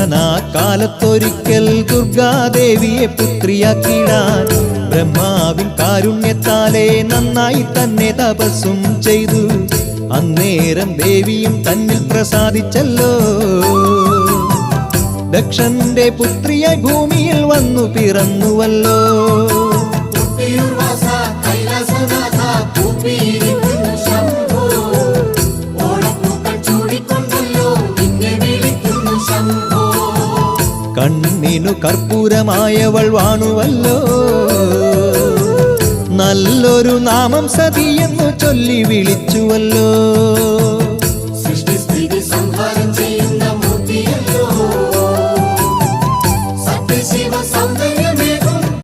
ദക്ഷനാ കാലത്തൊരിക്കൽ ദുർഗാദേവിയെ പുത്രിയാക്കിടാൻ ബ്രഹ്മാവിൻ കാരുണ്യത്താലെ നന്നായി തന്നെ തപസ്സും ചെയ്തു. അന്നേരം ദേവിയും തന്നിൽ പ്രസാദിച്ചല്ലോ. ദക്ഷന്റെ പുത്രിയായി ഭൂമിയിൽ വന്നു പിറന്നുവല്ലോ. കണ്ണിനു കർപ്പൂരമായവൾ വാണുവല്ലോ. നല്ലൊരു നാമം സതിയെന്നു ചൊല്ലി വിളിച്ചുവല്ലോ.